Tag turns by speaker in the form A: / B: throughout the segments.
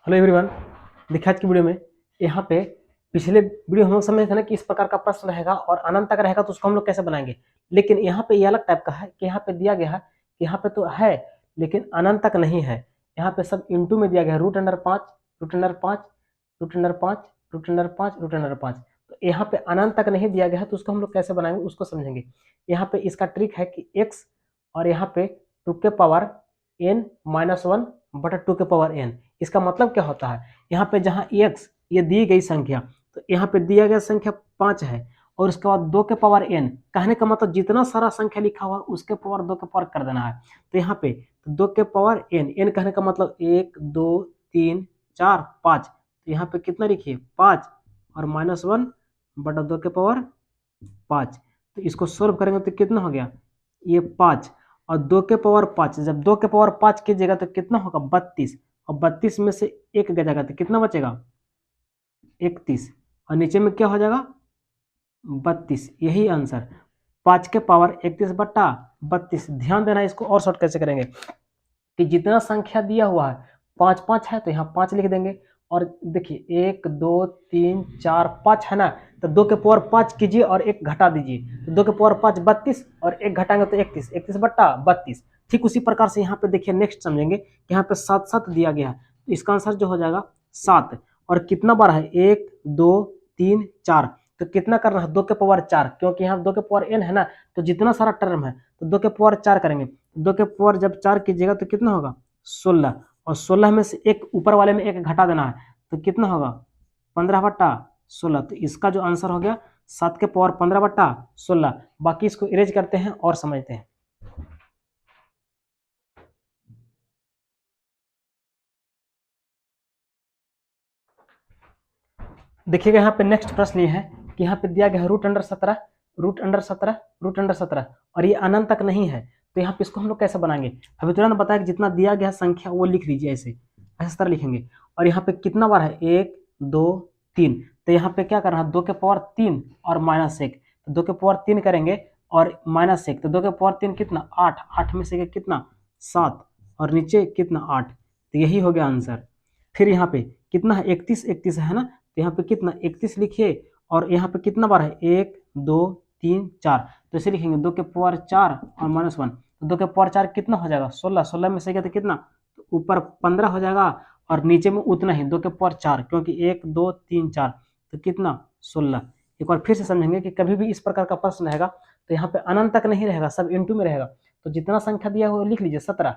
A: Hello everyone. देखिए आज की वीडियो में यहाँ पे पिछले वीडियो हम लोग समझे थे ना कि इस प्रकार का प्रश्न रहेगा और अनंत तक रहेगा तो उसको हम लोग कैसे बनाएंगे। लेकिन यहाँ पे ये अलग टाइप का है कि यहाँ पे दिया गया है कि यहाँ पे तो है लेकिन अनंत तक नहीं है। यहाँ पे सब इंटू में दिया गया है √5 √5 √5 √5 √5। तो यहाँ पे अनंत तक नहीं दिया गया है तो उसको हम लोग कैसे बनाएंगे उसको समझेंगे। यहाँ पे इसका ट्रिक है कि x और यहाँ पे 2 के पावर n-1 बटा 2 के पावर n। इसका मतलब क्या होता है, यहाँ पे जहाँ x ये दी गई संख्या तो यहाँ पे दिया गया संख्या 5 है और उसके बाद 2 के पावर n कहने का मतलब जितना सारा संख्या लिखा हुआ उसके पावर 2 के पावर कर देना है। तो यहाँ पे 2 के पावर n कहने का मतलब 1 2 3 4 5। तो यहाँ पे कितना लिखिए 5 और -1 बटा 2 के पावर 5। तो इसको सोल्व करेंगे तो कितना हो गया ये 5 और 2 के पावर 5। जब 2 के पावर 5 कीजिएगा तो कितना होगा 32 और 32 में से 1 गया जाएगा तो कितना बचेगा 31 और नीचे में क्या हो जाएगा 32। यही आंसर 5 के पावर 31 बटा 32। ध्यान देना, इसको और शॉर्ट कैसे करेंगे कि जितना संख्या दिया हुआ है 5 5 है तो यहाँ 5 लिख देंगे और देखिए 1 2 3 4 5 है ना, तो 2 के पावर 5 कीजिए और 1 घटा दीजिए तो 2 के पावर 5 32 और 1 घटाएंगे तो 31 31 बट्टा 32। ठीक उसी प्रकार से यहाँ पे देखिए नेक्स्ट समझेंगे कि यहाँ पे 7 7 दिया गया है तो इसका आंसर जो हो जाएगा 7। और कितना बार है 1 2 3 4 तो कितना करना है 2 के पावर 4 क्योंकि यहाँ 2 के पावर n है ना, तो जितना सारा टर्म है तो 2 के पावर 4 करेंगे। 2 के पावर जब 4 कीजिएगा तो कितना होगा 16 और 16 में से एक ऊपर वाले में 1 घटा देना है तो कितना होगा 15 बट्टा 16। तो इसका जो आंसर हो गया 7 के पावर 15 बट्टा 16। बाकी इसको इरेज करते हैं और समझते हैं। देखिएगा यहाँ पे नेक्स्ट प्रश्न ये है कि यहाँ पे दिया गया है √17 √17 √17 और ये अनंत तक नहीं है तो यहाँ पे इसको हम लोग कैसे बनाएंगे। अभी तुरंत बताया कि जितना दिया गया संख्या वो लिख लीजिए ऐसे ऐसे तरह लिखेंगे। और यहाँ पे कितना बार है 1 2 3 तो यहाँ पे क्या करना है 2 के पावर 3 और -1 तो 2 के पावर 3 करेंगे और -1 तो 2 के पावर 3 कितना 8 8 में से कितना 7 और नीचे कितना 8। तो यही हो गया आंसर। फिर यहाँ पे कितना है 31 31 है ना, तो यहाँ पे कितना 31 लिखिए और यहाँ पे कितना बार है 1 2 3 4 तो इसे लिखेंगे 2 के पावर 4 और -1 तो 2 के पावर 4 कितना हो जाएगा 16 16 में से गया तो कितना तो ऊपर 15 हो जाएगा और नीचे में उतना ही 2 के पावर 4 क्योंकि 1 2 3 4 तो कितना 16। एक बार फिर से समझेंगे कि कभी भी इस प्रकार का प्रश्न रहेगा तो यहाँ पे अनंत तक नहीं रहेगा, सब इंटू में रहेगा। तो जितना संख्या दिया हुआ लिख लीजिए 17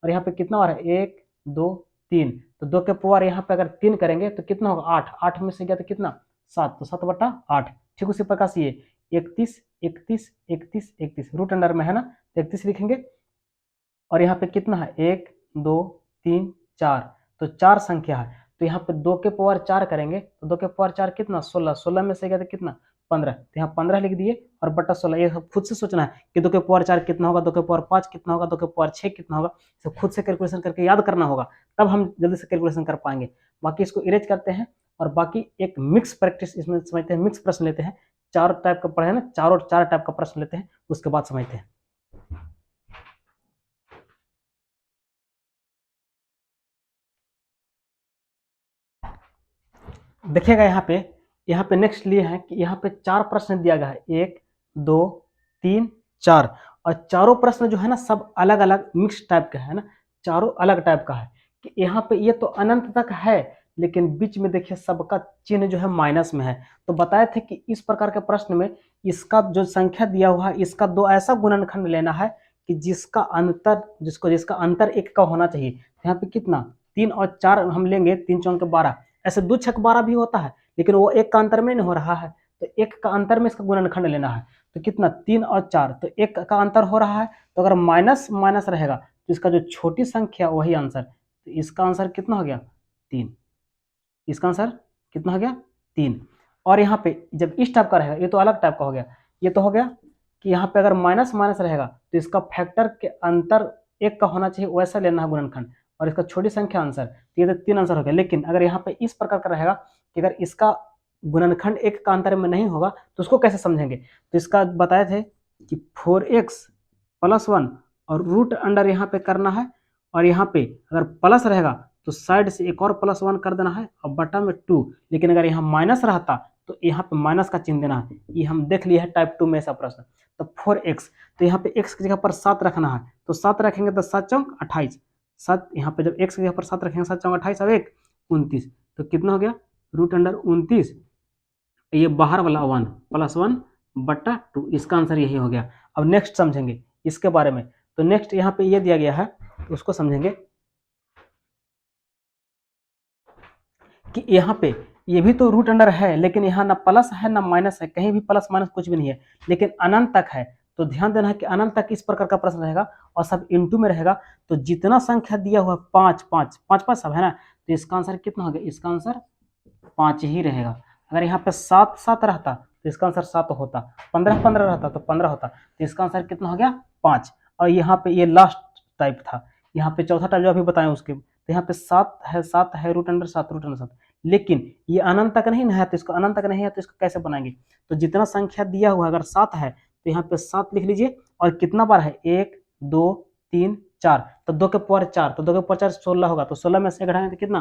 A: और यहाँ पे कितना बार है 1 2 3 तो 2 के पावर यहाँ पे अगर 3 करेंगे तो कितना होगा 8 8 में से गया तो कितना 7 तो 7 बटा 8। ठीक उसी प्रकार से ये 31 31 31 31 रूट अंडर में है ना तो 31 लिखेंगे और यहाँ पे कितना है 1 2 3 4 तो 4 संख्या है तो यहाँ पे 2 के पावर 4 करेंगे तो 2 के पावर 4 कितना 16 16 में से गया तो कितना 15 तो यहाँ 15 लिख दिए और बटा 16। ये खुद से सोचना है कि 2 के पावर 4 कितना होगा 2 के पावर 5 कितना होगा 2 के पावर 6 कितना होगा, इसे खुद से कैलकुलेशन करके याद करना होगा तब हम जल्दी से कैलकुलेशन कर पाएंगे। बाकी इसको इरेज करते हैं और बाकी एक मिक्स प्रैक्टिस इसमें समझते हैं, मिक्स प्रश्न लेते हैं। चार टाइप का पढ़े ना, चारों 4 टाइप का प्रश्न लेते हैं उसके बाद समझते हैं। देखिएगा यहाँ पे नेक्स्ट लिए हैं कि यहाँ पे 4 प्रश्न दिया गया है 1 2 3 4 और चारों प्रश्न जो है ना सब अलग अलग मिक्स टाइप का है ना, चारों अलग टाइप का है कि यहाँ पे ये तो अनंत तक है लेकिन बीच में देखिए सबका चिन्ह जो है माइनस में है। तो बताए थे कि इस प्रकार के प्रश्न में इसका जो संख्या दिया हुआ है इसका 2 ऐसा गुणनखंड लेना है कि जिसका अंतर 1 का होना चाहिए। यहाँ पे कितना 3 और 4 हम लेंगे 3 चौके 12 ऐसे 2 छक 12 भी होता है लेकिन वो 1 का अंतर में नहीं हो रहा है तो 1 का अंतर में इसका गुणनखंड लेना है। तो कितना 3 और 4 तो 1 का अंतर हो रहा है तो अगर माइनस माइनस रहेगा तो इसका जो छोटी संख्या वही आंसर। तो इसका आंसर कितना हो गया 3, इसका आंसर कितना हो गया 3। और यहाँ पे जब इस टाइप का रहेगा ये तो अलग टाइप का हो गया, ये तो हो गया कि यहाँ पे अगर माइनस माइनस रहेगा तो इसका फैक्टर के अंतर 1 का होना चाहिए वैसा लेना है गुणनखंड और इसका छोटी संख्या आंसर। तो ये तो 3 आंसर हो गया। लेकिन अगर यहाँ पे इस प्रकार का रहेगा कि अगर इसका गुणनखंड 1 का अंतर में नहीं होगा तो उसको कैसे समझेंगे। तो इसका बताए थे कि 4x + 1 और रूट अंडर यहाँ पे करना है और यहाँ पे अगर प्लस रहेगा तो साइड से एक और +1 कर देना है और बटा में 2। लेकिन अगर यहाँ माइनस रहता तो यहाँ पे माइनस का चिन्ह देना है। ये हम देख लिए है टाइप 2 में ऐसा प्रश्न। तो 4x, तो यहाँ पे x की जगह पर 7 रखना है, तो 7 रखेंगे तो 7 चौक 28, 7 यहाँ पे जब x की जगह पर 7 रखेंगे 7 चौक 28 और 1 29, तो कितना हो गया √29। ये बाहर वाला 1 +1 बटा 2, इसका आंसर यही हो गया। अब नेक्स्ट समझेंगे इसके बारे में। तो नेक्स्ट यहाँ पे ये दिया गया है, तो उसको समझेंगे कि यहाँ पे ये भी तो रूट अंडर है, लेकिन यहाँ ना प्लस है ना माइनस है, कहीं भी प्लस माइनस कुछ भी नहीं है, लेकिन अनंत तक है। तो ध्यान देना है कि अनंत तक इस प्रकार का प्रश्न रहेगा और सब इनटू में रहेगा। तो जितना संख्या दिया हुआ 5 5 5 5 सब है ना, तो इसका आंसर कितना हो गया, इसका आंसर 5 ही रहेगा। अगर यहाँ पे 7 7 रहता तो इसका आंसर 7 होता, 15 15 रहता तो 15 होता, तो इसका आंसर कितना हो गया 5। और यहाँ पे ये लास्ट टाइप था, यहाँ पे चौथा टाइप जो अभी बताएं उसके, तो यहाँ पे 7 है √7, लेकिन ये अनंत तक नहीं है, तो इसको अनंत तक नहीं है तो इसको कैसे बनाएंगे। तो जितना संख्या दिया हुआ अगर 7 है तो यहाँ पे 7 लिख लीजिए, और कितना बार है 1 2 3 4, तो 2 के पावर 4, तो 2 के पावर 4 16 होगा, तो 16 में से घटाएंगे तो कितना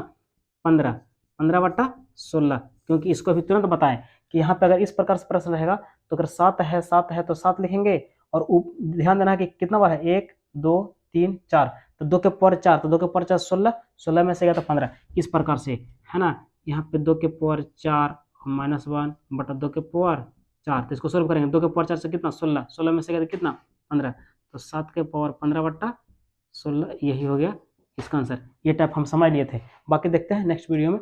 A: 15, 15 बटा 16। क्योंकि इसको अभी तुरंत बताएं कि यहाँ पे अगर इस प्रकार से प्रश्न रहेगा तो अगर 7 है तो 7 लिखेंगे, और ध्यान देना कि कितना बार है 1 2 3 4, तो 2 के पावर 4, तो 2 के पावर 4 16, 16 में से गया तो 15, इस प्रकार से है ना। यहाँ पे 2 के पावर 4 -1 बटा 2 के पावर 4, तो इसको सोल्व करेंगे, 2 के पावर 4 से कितना 16, 16 में से गया तो कितना 15, तो 7 के पावर 15 बटा 16, यही हो गया इसका आंसर। ये टाइप हम समझ लिए थे। बाकी देखते हैं नेक्स्ट वीडियो में।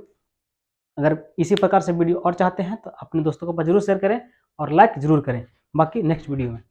A: अगर इसी प्रकार से वीडियो और चाहते हैं तो अपने दोस्तों को जरूर शेयर करें और लाइक जरूर करें। बाकी नेक्स्ट वीडियो में।